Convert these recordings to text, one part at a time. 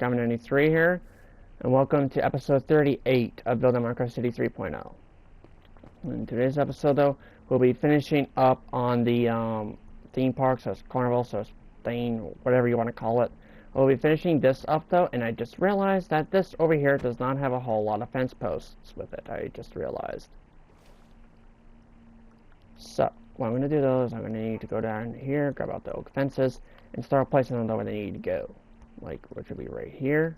Gamma93 here, and welcome to episode 38 of Building Minecraft City 3.0. In today's episode, though, we'll be finishing up on the theme park, so it's carnival, so it's thing, whatever you want to call it. We'll be finishing this up, though, and I just realized that this over here does not have a whole lot of fence posts with it. I just realized. So, what I'm going to do, though, is I'm going to need to go down here, grab out the oak fences, and start placing them where they need to go. Like, which will be right here.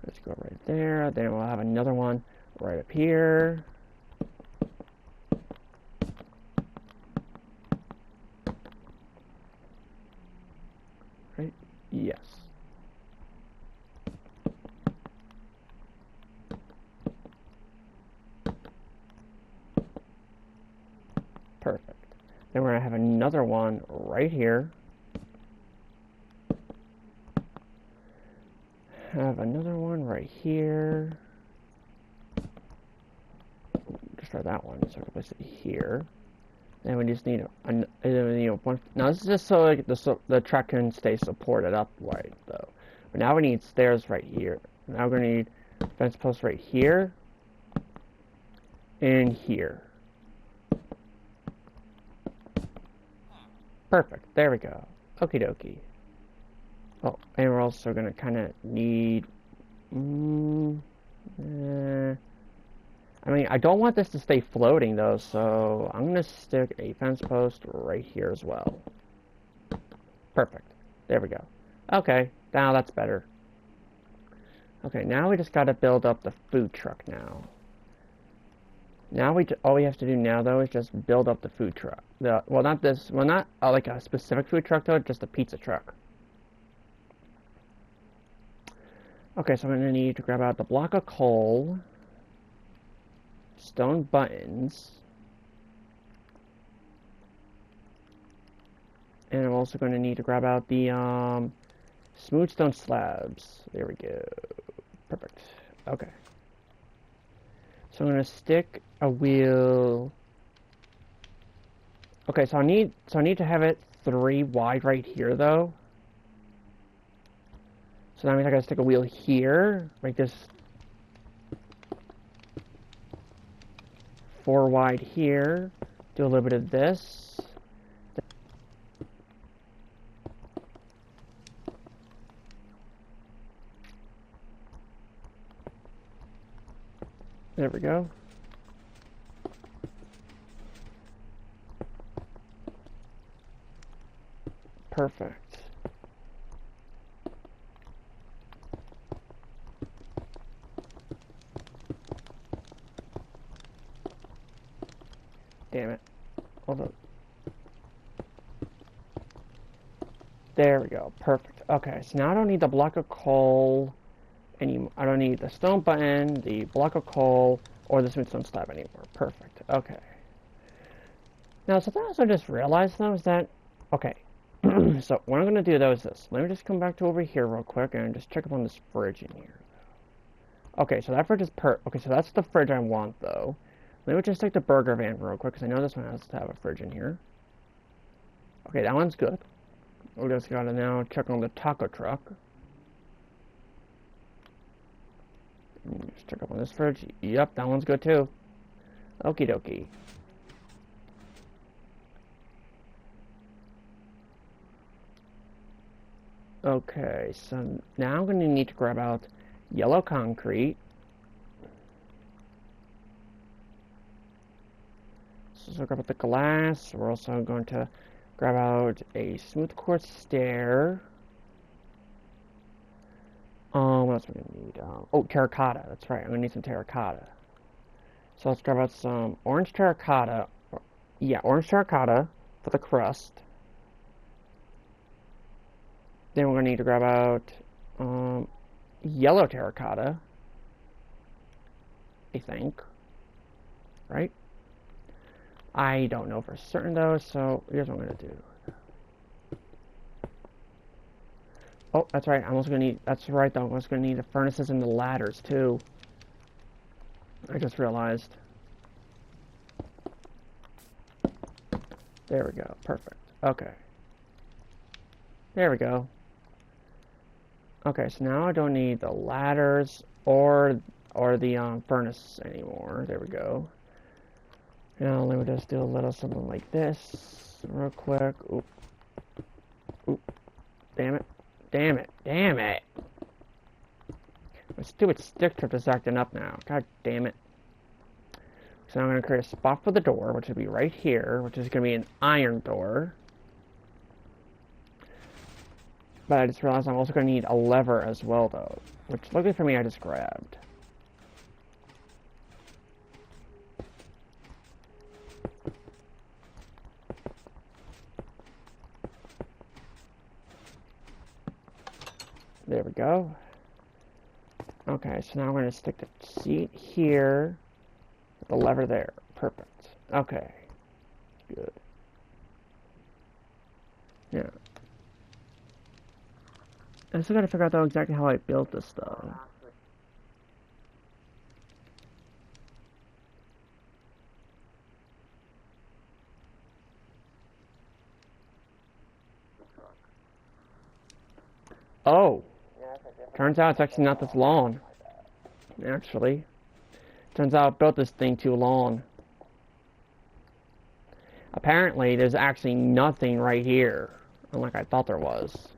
Let's go right there. Then we'll have another one right up here. Right? Yes. Perfect. Then we're going to have another one right here. Have another one right here. Just try that one, so I can place it here. Then we just need one. Now this is just so like the track can stay supported upright, though. But now we need stairs right here. Now we're gonna need fence posts right here and here. Perfect. There we go. Okie dokie. Oh, and we're also gonna kind of need. I mean, I don't want this to stay floating though, so I'm gonna stick a fence post right here as well. Perfect. There we go. Okay, now that's better. Okay, now we just gotta build up the food truck now. Now all we have to do now though is just build up the food truck. Not like a specific food truck though, just a pizza truck. Okay, so I'm going to need to grab out the block of coal, stone buttons, and I'm also going to need to grab out the smooth stone slabs. There we go. Perfect. Okay. So I'm going to stick a wheel. Okay, so I need to have it 3 wide right here though. So that means I gotta stick a wheel here, like this 4 wide here, do a little bit of this. There we go. Perfect. Damn it. Hold up. There we go. Perfect. Okay, so now I don't need the block of coal anymore. I don't need the stone button, the block of coal, or the smooth stone slab anymore. Perfect. Okay. Now, something else I just realized, though, is that... Okay. So, what I'm going to do, though, is this. Let me just come back to over here real quick and just check up on this fridge in here. Okay, so that fridge is Okay, so that's the fridge I want, though. Let me just take the burger van real quick, because I know this one has to have a fridge in here. Okay, that one's good. We just gotta now check on the taco truck. Just check up on this fridge. Yep, that one's good too. Okie dokie. Okay, so now I'm gonna need to grab out yellow concrete. So grab out the glass. We're also going to grab out a smooth quartz stair. What else are we gonna need? Oh, terracotta. That's right. I'm gonna need some terracotta. So let's grab out some orange terracotta. Yeah, orange terracotta for the crust. Then we're gonna need to grab out yellow terracotta. I think. Right? I don't know for certain though, so here's what I'm gonna do. Oh, that's right. I'm also gonna need. That's right, though. I'm also gonna need the furnaces and the ladders too. I just realized. There we go. Perfect. Okay. There we go. Okay, so now I don't need the ladders or the furnace anymore. There we go. Now let me just do a little something like this real quick. Oop. Oop. Damn it. Damn it. Damn it. My stupid stick trip is acting up now. God damn it. So I'm going to create a spot for the door, which will be right here, which is going to be an iron door. But I just realized I'm also going to need a lever as well, though. Which, luckily for me, I just grabbed. There we go. Okay, so now I'm going to stick the seat here. The lever there. Perfect. Okay. Good. Yeah. I still gotta figure out though exactly how I built this though. Oh! Turns out it's actually not this long. Actually. Turns out I built this thing too long. Apparently, there's actually nothing right here. Unlike I thought there was.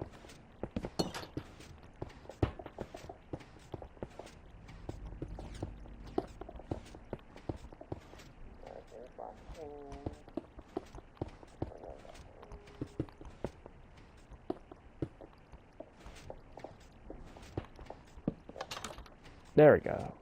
There we go.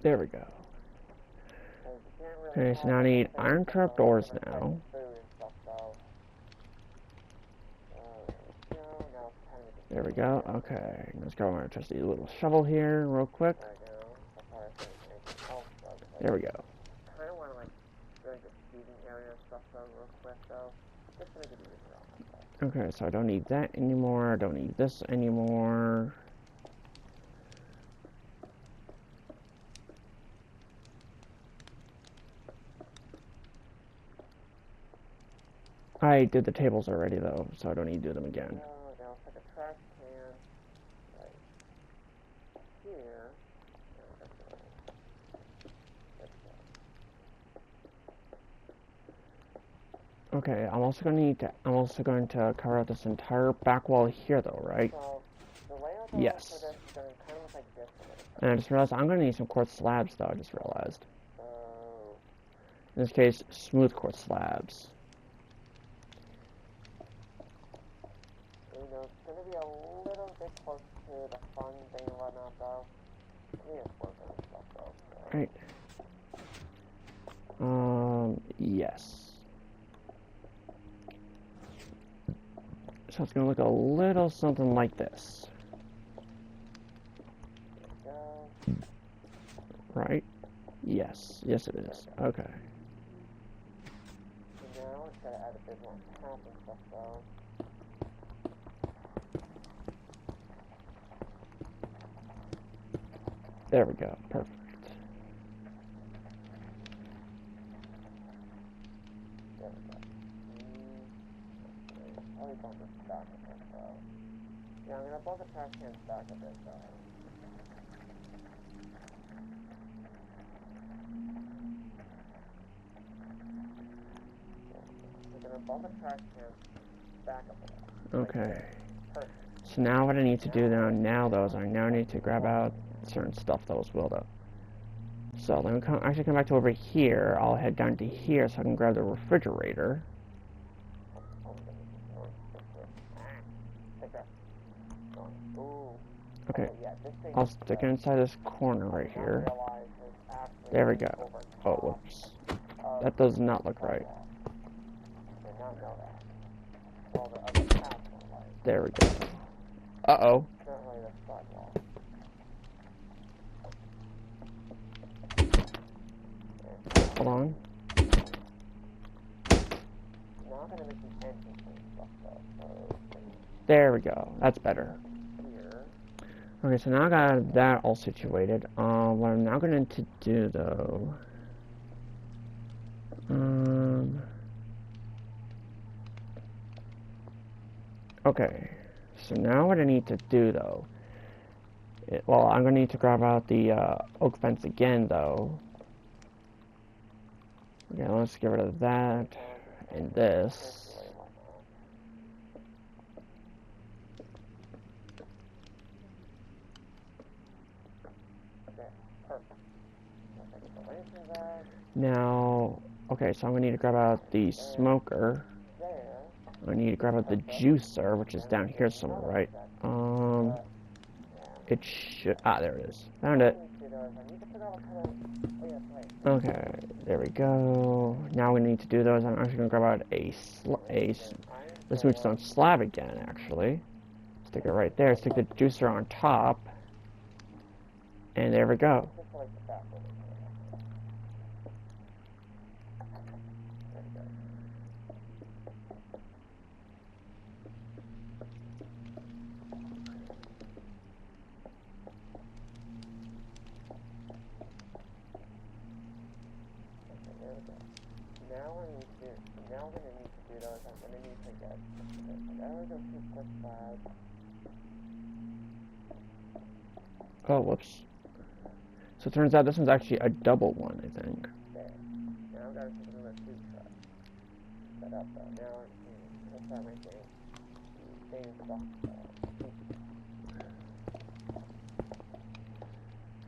There we go. Okay, so now I need iron trap doors now. There we go. Okay, let's go on just a little shovel here real quick. There we go. Okay, so I don't need that anymore. I don't need this anymore. I did the tables already though, so I don't need to do them again. Okay, I'm also going to cover out this entire back wall here though, right? Yes. And I just realized I'm going to need some quartz slabs though, I just realized. In this case, smooth quartz slabs. It's going to be a little bit close to the fun thing and whatnot though. Right. Yes. So it's going to look a little something like this. Right? Yes. Yes, it is. Okay. So now it's got to add a bit more path and stuff, though. There we go. Perfect. There we go. I'll bump this back a bit, though. Yeah, I'm going to bump the trash cans back a bit, though. Okay. So now what I need to do now though is I now need to grab out certain stuff that was built up. So let me actually come back to over here. I'll head down to here so I can grab the refrigerator. Okay. I'll stick it inside this corner right here. There we go. Oh, whoops. That does not look right. There we go. Uh-oh. Hold on. There we go. That's better. Okay, so now I got that all situated. What I'm now going to do though. Okay, so now what I need to do though. Well, I'm going to need to grab out the oak fence again though. Okay, let's get rid of that and this. Now, okay, so I'm gonna need to grab out the smoker. I need to grab out the juicer, which is down here somewhere, right? It should. Ah, there it is. Found it. Okay, there we go. Now we need to do those. I'm actually gonna grab out the smooth stone slab again. Actually, stick it right there. Stick the juicer on top, and there we go. Oh, whoops. So it turns out this one's actually a double one, I think.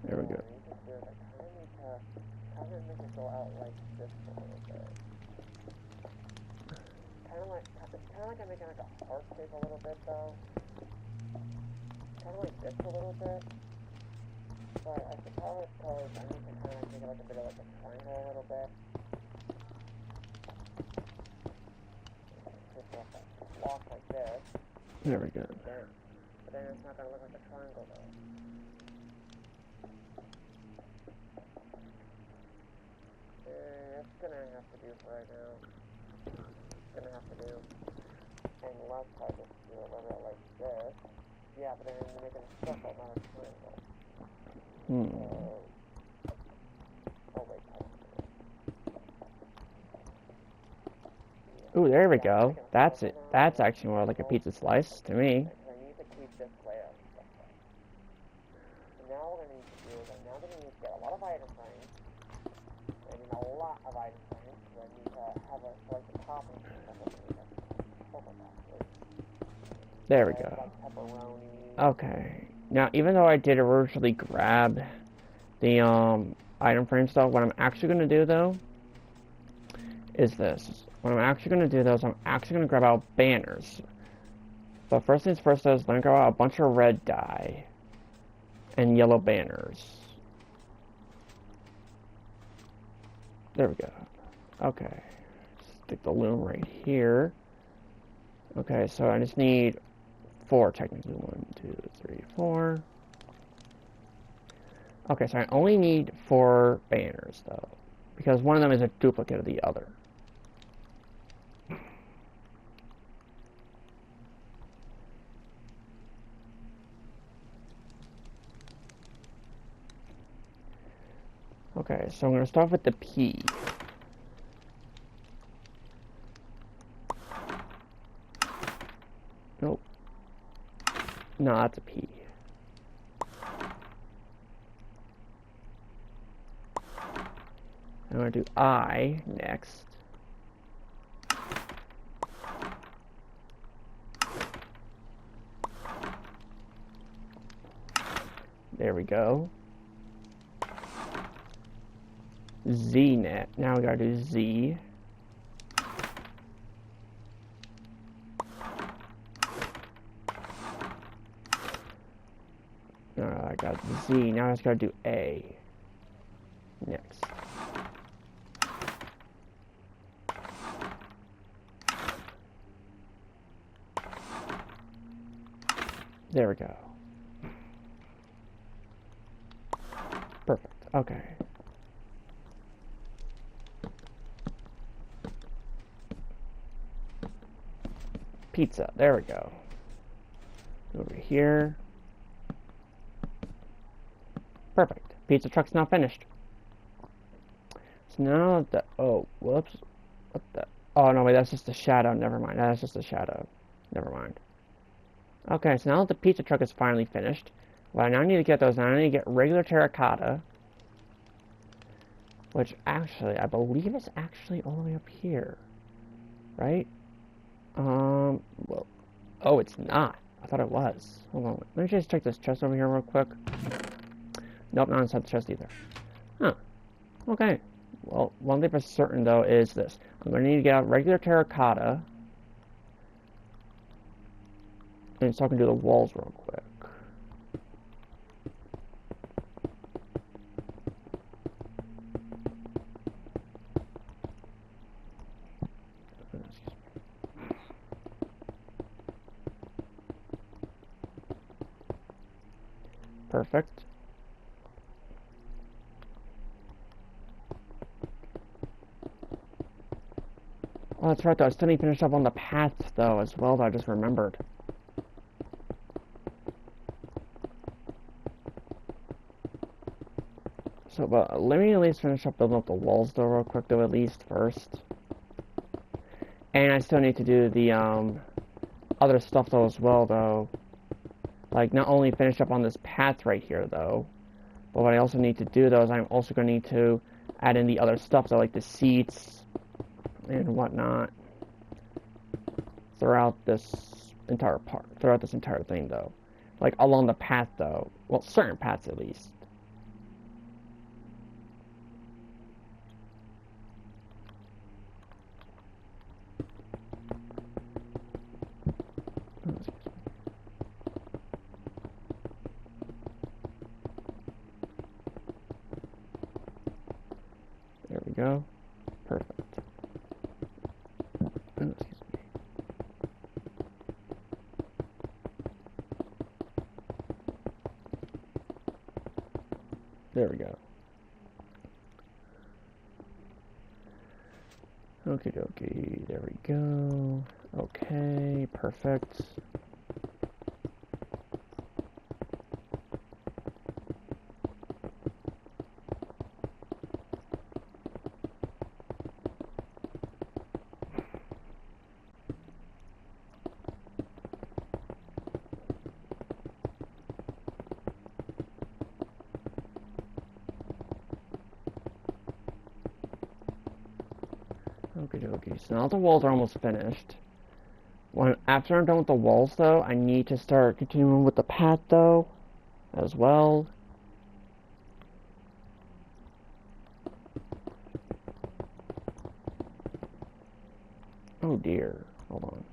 There we go. Kind of like I'm making like a heart shape a little bit though. Kind of like this a little bit. But I suppose I need to kind of make it like a bit of like a triangle a little bit. Just like a block like this. There we go. But then it's not going to look like a triangle though. It's going to have to do for right now. It's going to have to do. Unless I just do a little bit like this. Yeah, but then you're making a circle, not a triangle. Oh, wait. Ooh, there we go. That's it. That's actually more like a pizza slice to me. I need to keep this layout. So now what I need to do is I'm now going to need to get a lot of item frames. I need a lot of item frames. So I need to have a like the top and there we go. Okay. Now, even though I did originally grab the item frame stuff, what I'm actually going to do though is this. What I'm actually going to do though is I'm actually going to grab out banners. But first things first is let me grab out a bunch of red dye and yellow banners. There we go. Okay. Stick the loom right here. Okay, so I just need 4 technically. 1, 2, 3, 4. Okay, so I only need 4 banners though, because one of them is a duplicate of the other. Okay, so I'm going to start with the P. Nope. No, that's a P. I'm going to do I next. There we go. Z net. Now we gotta do Z. I got Z. Now I just gotta do A. Next. There we go. Perfect. Okay. Pizza. There we go. Over here. Perfect. Pizza truck's now finished. So now the... Oh, whoops. What the... Oh, no, wait, that's just a shadow. Never mind. That's just a shadow. Never mind. Okay, so now that the pizza truck is finally finished, what I now need to get those, I need to get regular terracotta, which actually, I believe is actually all the way up here, right? Well, oh, it's not. I thought it was. Hold on, let me just check this chest over here real quick. Nope, not inside the chest either. Huh. Okay. Well, one thing for certain, though, is this. I'm going to need to get out regular terracotta, and so I can do the walls real quick. Perfect. Oh, that's right, though. I still need to finish up on the paths, though, as well, though. I just remembered. So, but let me at least finish up building up the walls, though, real quick, though, at least, first. And I still need to do the, other stuff, though, as well, though. Like, not only finish up on this path right here, though, but what I also need to do, though, is I'm also going to need to add in the other stuff, though, like the seats and whatnot, throughout this entire thing, though. Like, along the path, though. Well, certain paths, at least. There we go. Perfect. Oh, excuse me. There we go. Okie dokie. There we go. Okay, perfect. Okie dokie. So now the walls are almost finished. After I'm done with the walls, though, I need to start continuing with the path, though, as well. Oh dear. Hold on.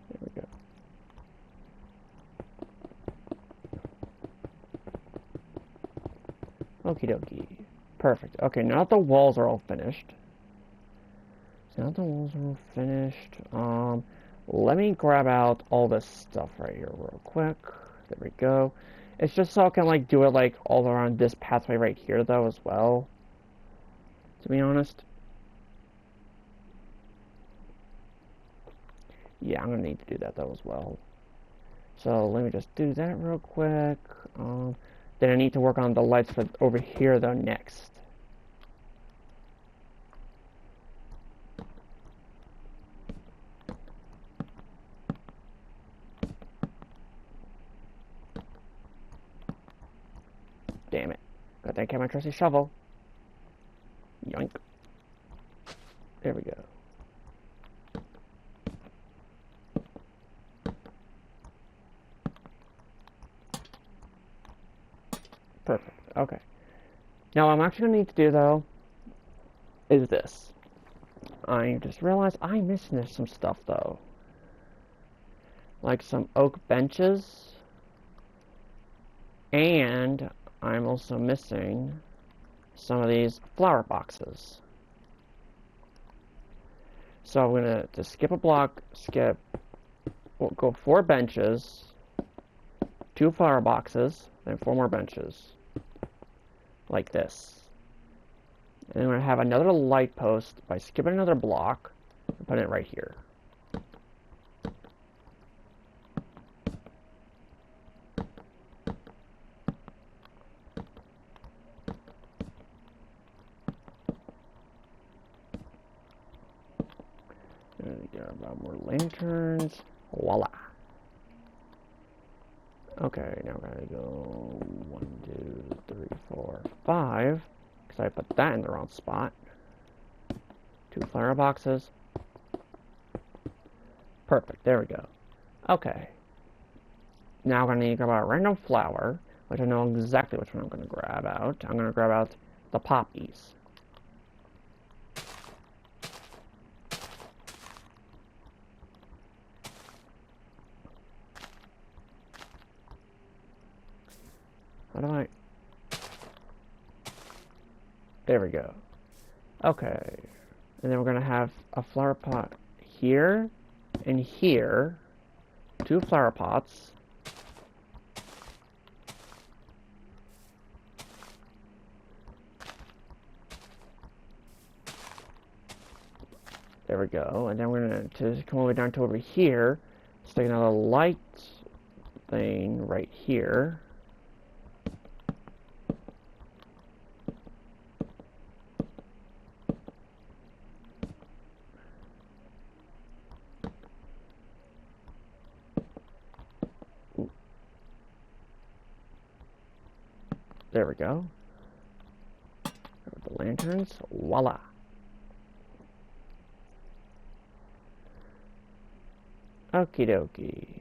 There we go. Okie dokie. Perfect. Okay, now that the walls are all finished. So now that the walls are all finished, let me grab out all this stuff right here real quick. There we go. It's just so I can, like, do it, like, all around this pathway right here, though, as well. To be honest. Yeah, I'm gonna need to do that, though, as well. So, let me just do that real quick. Then I need to work on the lights for over here, though, next. Damn it. Got that my trusty shovel. Yoink. There we go. Perfect. Okay. Now, what I'm actually going to need to do, though, is this. I just realized I'm missing some stuff, though. Like some oak benches. And I'm also missing some of these flower boxes. So I'm going to skip a block, we'll go 4 benches. 2 flower boxes, then 4 more benches. Like this. And we're going to have another light post by skipping another block and putting it right here. Get about more lanterns. Voila. Okay, now we're gonna go 1, 2, 3, 4, 5. Because I put that in the wrong spot. 2 flower boxes. Perfect, there we go. Okay. Now we're gonna need to grab a random flower, which I know exactly which one I'm gonna grab out. I'm gonna grab out the poppies. How do I... There we go. Okay. And then we're gonna have a flower pot here and here. 2 flower pots. There we go. And then we're gonna just come all the way down to over here. Stick another light thing right here. There we go. With the lanterns, voila. Okie dokie.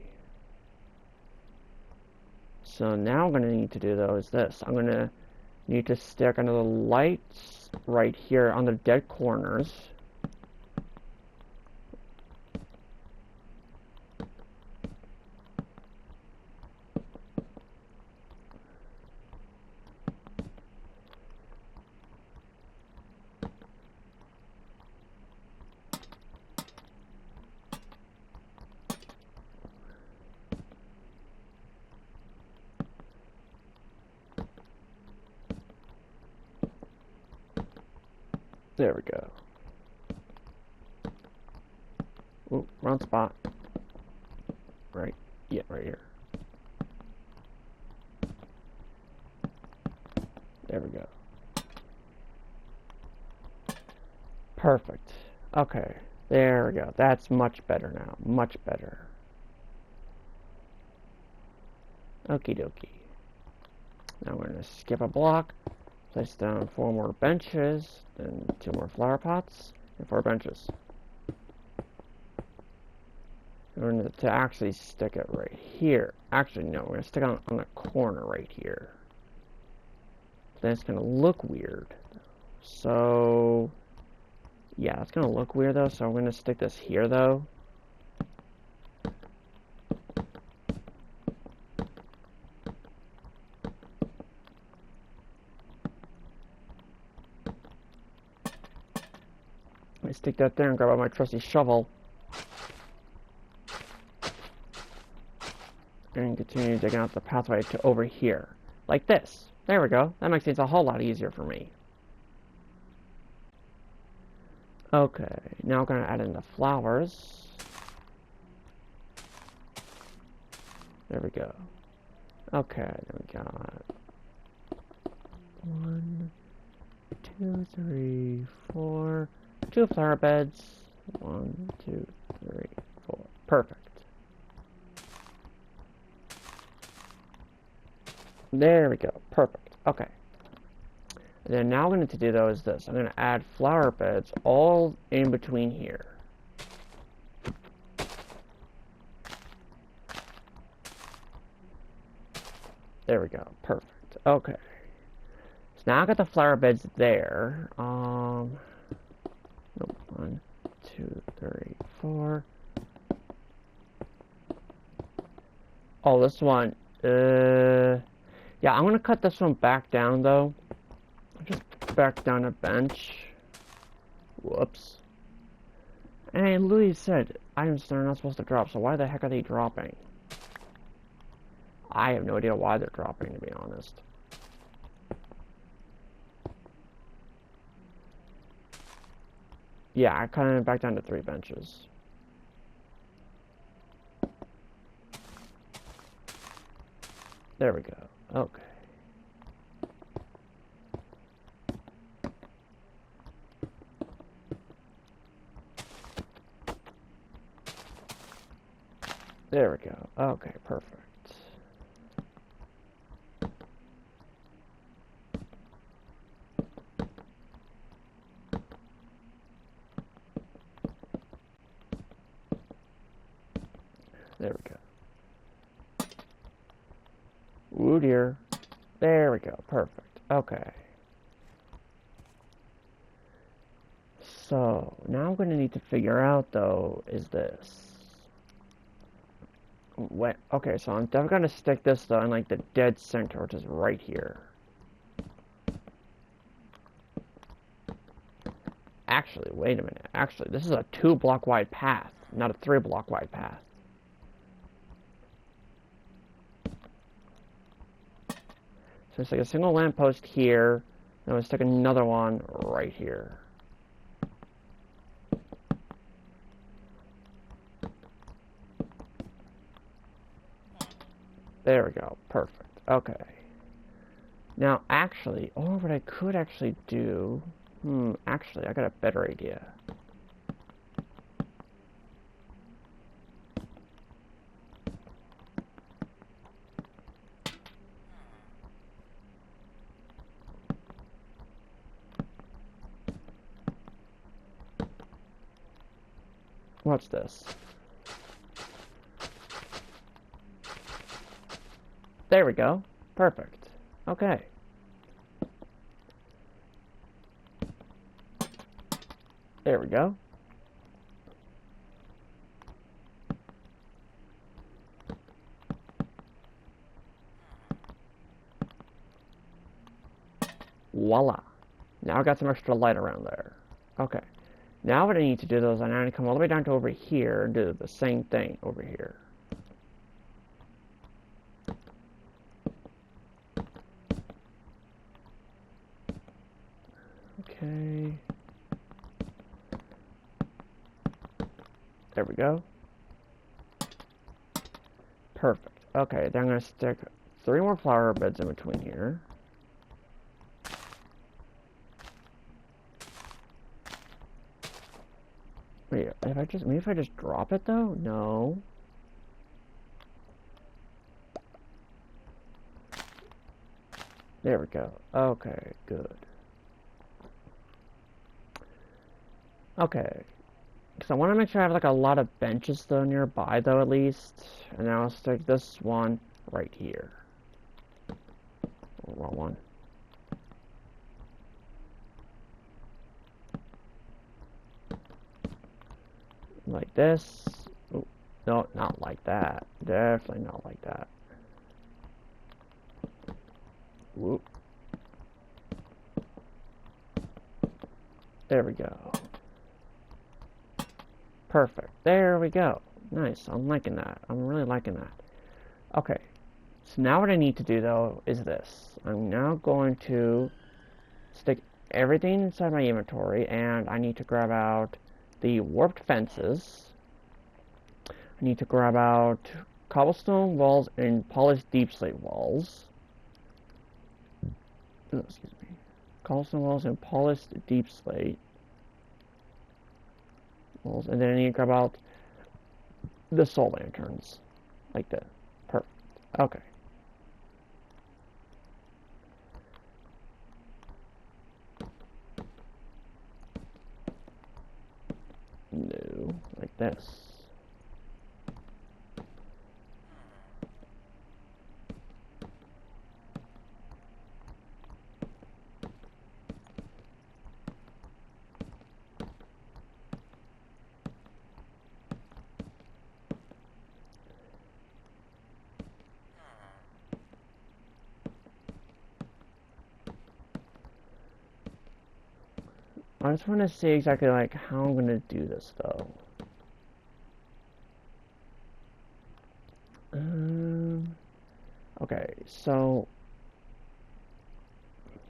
So now I'm gonna need to do though is this. I'm gonna need to stick another lights right here on the dead corners. There we go. Ooh, wrong spot. Right. Yeah, right here. There we go. Perfect. Okay. There we go. That's much better now. Much better. Okie dokie. Now we're going to skip a block. Place down 4 more benches, then 2 more flower pots, and 4 benches. We're going to actually stick it right here. Actually, no, we're going to stick it on the corner right here. Then it's going to look weird. So, yeah, it's going to look weird though, so I'm going to stick this here though. I stick that there and grab out my trusty shovel. And continue digging out the pathway to over here. Like this. There we go. That makes things a whole lot easier for me. Okay, now we're going to add in the flowers. There we go. Okay, then we got 1, 2, 3, 4. 2 flower beds. 1, 2, 3, 4. Perfect. There we go. Perfect. Okay. And then now what I'm going to do though is this. I'm going to add flower beds all in between here. There we go. Perfect. Okay. So now I got the flower beds there. Nope. 1, 2, 3, 4. Oh, this one. Yeah, I'm gonna cut this one back down though. Just back down a bench. Whoops. And Louis said items that are not supposed to drop, so why the heck are they dropping? I have no idea why they're dropping, to be honest. Yeah, I kind of back down to 3 benches. There we go. Okay. There we go. Okay, perfect. There we go. Ooh dear. There we go. Perfect. Okay. So, now I'm going to need to figure out, though, is this. What? Okay, so I'm definitely going to stick this, though, in, like, the dead center, which is right here. Actually, wait a minute. Actually, this is a 2-block wide path, not a 3-block wide path. So it's like a single lamppost here, and I'm going to stick another one right here. There we go. Perfect. Okay. Now, actually, or what I could actually do... actually, I got a better idea. What's this? There we go. Perfect. Okay. There we go. Voila. Now I got some extra light around there. Okay. Now what I need to do, though, is I need to come all the way down to over here and do the same thing over here. Okay. There we go. Perfect. Okay, then I'm going to stick 3 more flower beds in between here. Wait, maybe if I just drop it, though? No. There we go. Okay, good. Okay. Because I want to make sure I have, like, a lot of benches, though, nearby, though, at least. And then I'll stick this one right here. Wrong one. Like this. Ooh, no, not like that. Definitely not like that. Whoop. There we go. Perfect. There we go. Nice. I'm liking that. I'm really liking that. Okay. So now what I need to do, though, is this. I'm now going to stick everything inside my inventory, and I need to grab out the warped fences. I need to grab out cobblestone walls and polished deep slate walls. Oh, excuse me. Cobblestone walls and polished deep slate walls, and then I need to grab out the soul lanterns, like that. Perfect. Okay. No, like this. I just want to see exactly like how I'm gonna do this though. Okay, so,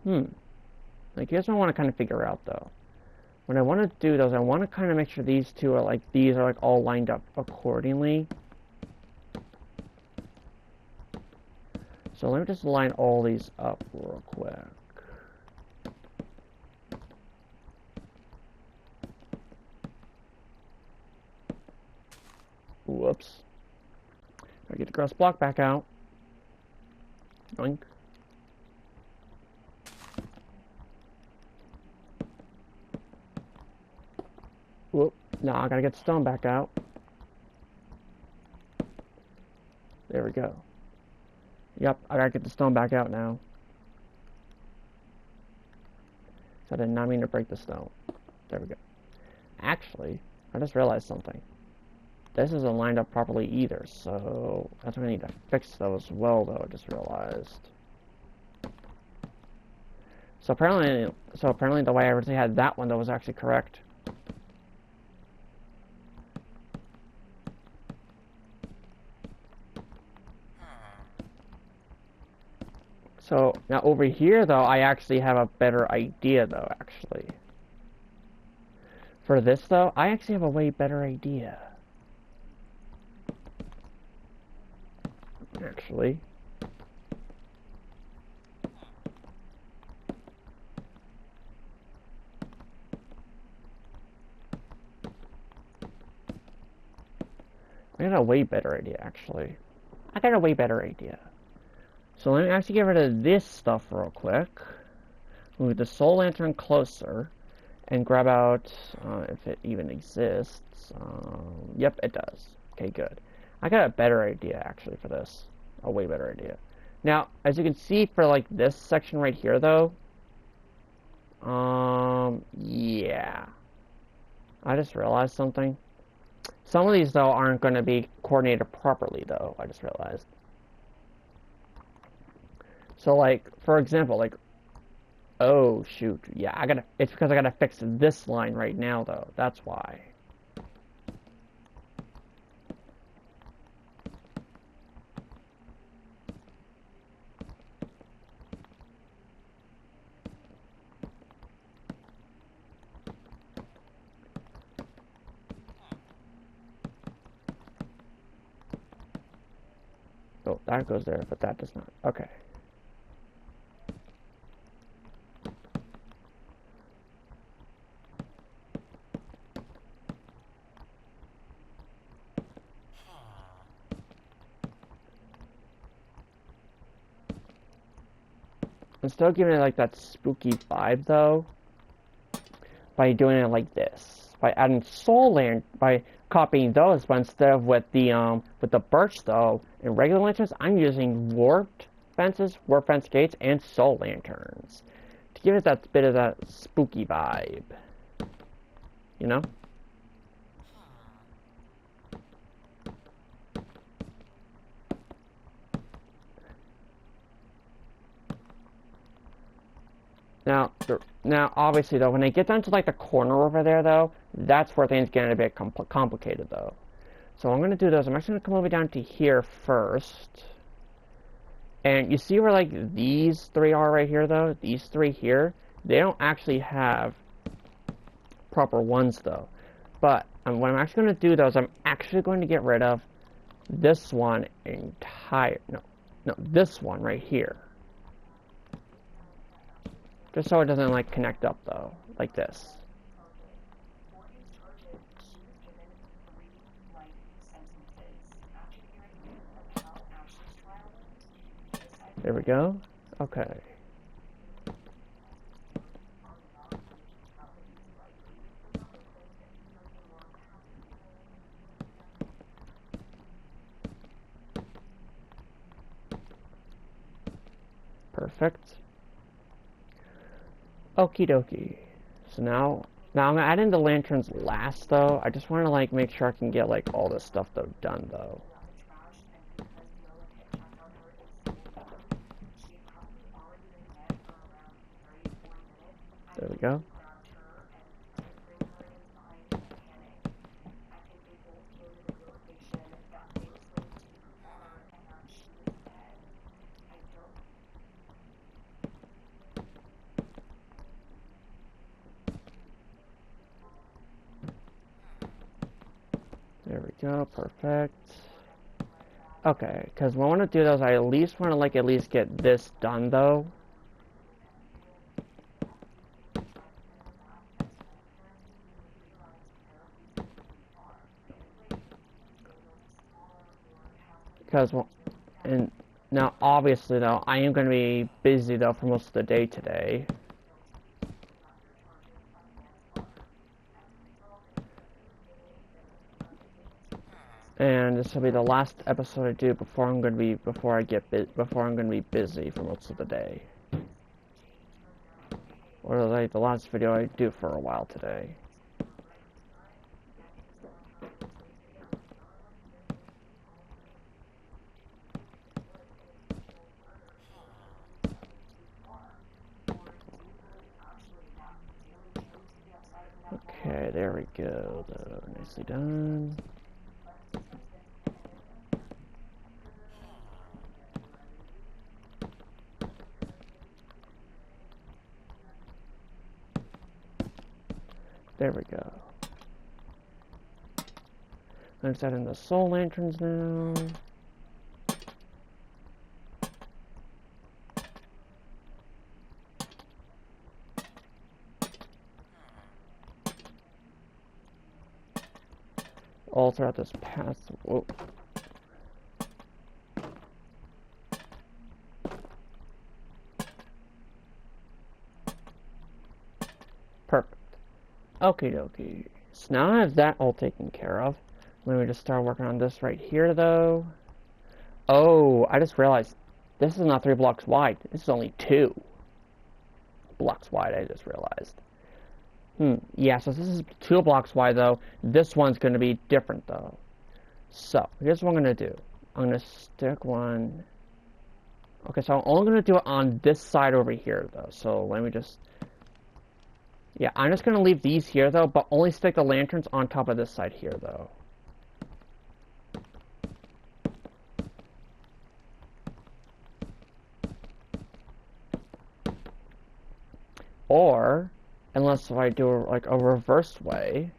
like, here's what I want to kind of figure out, though. What I want to do, though, is I want to kind of make sure these two are, like, these are, like, all lined up accordingly. So let me just line all these up real quick. Whoops. I get the grass block back out. Oink. Whoop. Now I gotta get the stone back out. There we go. Yep, I gotta get the stone back out now. So I did not mean to break the stone. There we go. Actually, I just realized something. This isn't lined up properly either, so that's what I need to fix though as well, though, I just realized. So apparently the way I originally had that one, that was actually correct. So now over here, though, I actually have a better idea, though, actually. For this, though, I actually have a way better idea. Actually. I got a way better idea, actually. I got a way better idea. So let me actually get rid of this stuff real quick. Move the soul lantern closer. And grab out, if it even exists. Yep, it does. Okay, good. I got a better idea, actually, for this. A way better idea. Now, as you can see for, like, this section right here, though. Yeah. I just realized something. Some of these, though, aren't going to be coordinated properly, though. I just realized. So, like, for example, like, oh, shoot. Yeah, it's because I gotta fix this line right now, though. That's why. Oh, that goes there, but that does not. Okay. I'm still giving it like that spooky vibe though, by doing it like this. By adding soul lantern, by copying those, but instead of with the birch though, and regular lanterns, I'm using warped fences, warp fence gates, and soul lanterns. To give it that bit of that spooky vibe. You know? Now, obviously, though, when I get down to, like, the corner over there, though, that's where things get a bit complicated, though. So what I'm going to do, though, is I'm actually going to come over down to here first. And you see where, like, these three are right here, though? These three here, they don't actually have proper ones, though. But what I'm actually going to do, though, is I'm actually going to get rid of this one no, this one right here. Just so it doesn't, like, connect up, though, like this. There we go. Okay. Perfect. Okie dokie. So now I'm gonna add in the lanterns last, though. I just want to, like, make sure I can get, like, all this stuff, though, done, though. There we go. Okay, because when I want to do those, I at least want to like at least get this done though. Because, well, and now obviously though, I am going to be busy though for most of the day today. And this will be the last episode I do before I'm going to be before I'm going to be busy for most of the day. Or like the last video I do for a while today. Okay, there we go. Nicely done. There we go. I'm setting the soul lanterns now. All throughout this path. Whoa. Perfect. Okie dokie. So now I have that all taken care of. Let me just start working on this right here, though. Oh, I just realized this is not 3 blocks wide. This is only 2 blocks wide, I just realized. Yeah, so this is 2 blocks wide, though. This one's going to be different, though. So, here's what I'm going to do. I'm going to stick one... Okay, so I'm only going to do it on this side over here, though. So, let me just... Yeah, I'm just going to leave these here, though, but only stick the lanterns on top of this side here, though. Or, unless if I do like a reverse way,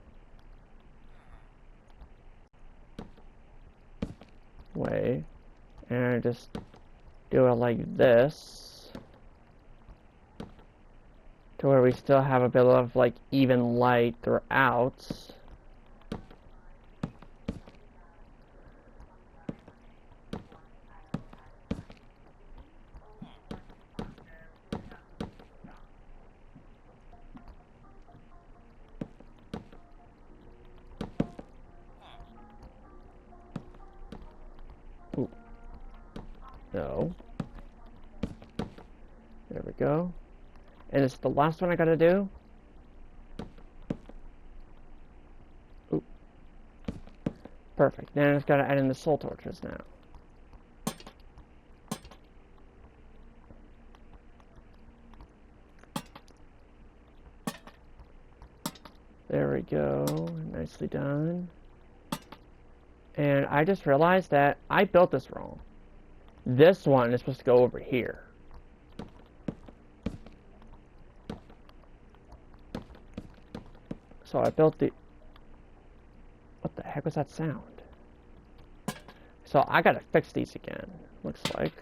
and I just do it like this, to where we still have a bit of like even light throughout. Ooh. No. There we go. And it's the last one I gotta do. Ooh. Perfect. Then I just gotta add in the soul torches now. There we go. Nicely done. And I just realized that I built this wrong. This one is supposed to go over here. So I built the... What the heck was that sound? So I gotta fix these again, looks like.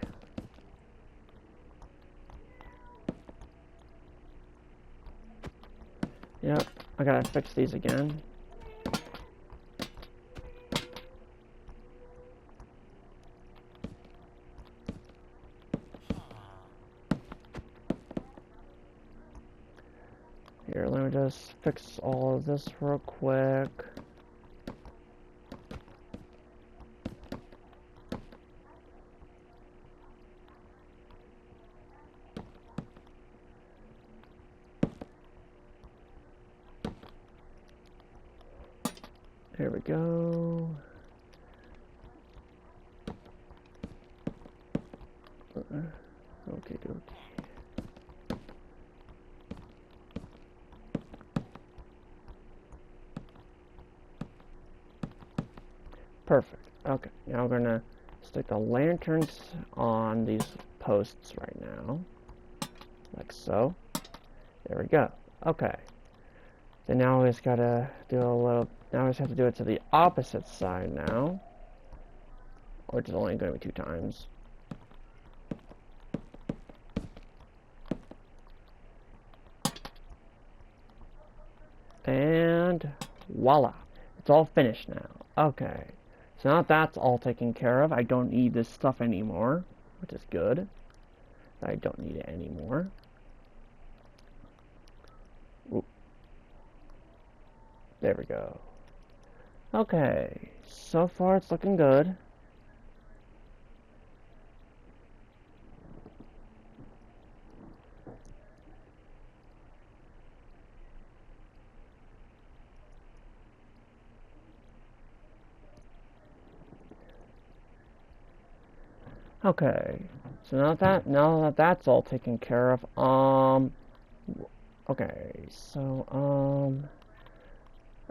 Yep, I gotta fix these again. Here, let me just fix all of this real quick. There we go. Okay, okay. Perfect. Okay, now we're gonna stick the lanterns on these posts right now. Like so. There we go. Okay. So now we just gotta do a little... Now we just have to do it to the opposite side now. which is only going to be 2 times. And voila, it's all finished now. Okay, so now that's all taken care of, I don't need this stuff anymore, which is good. I don't need it anymore. Ooh. There we go. Okay, so far it's looking good. Okay, so now that that's all taken care of, okay, so,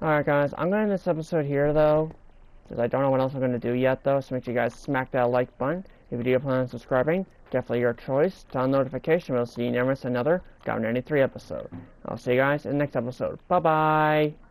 alright guys, I'm gonna end this episode here though, because I don't know what else I'm gonna do yet though, so make sure you guys smack that like button. If you do plan on subscribing, definitely your choice. Turn on notification, we'll see you never miss another Governor 93 episode. I'll see you guys in the next episode. Bye bye!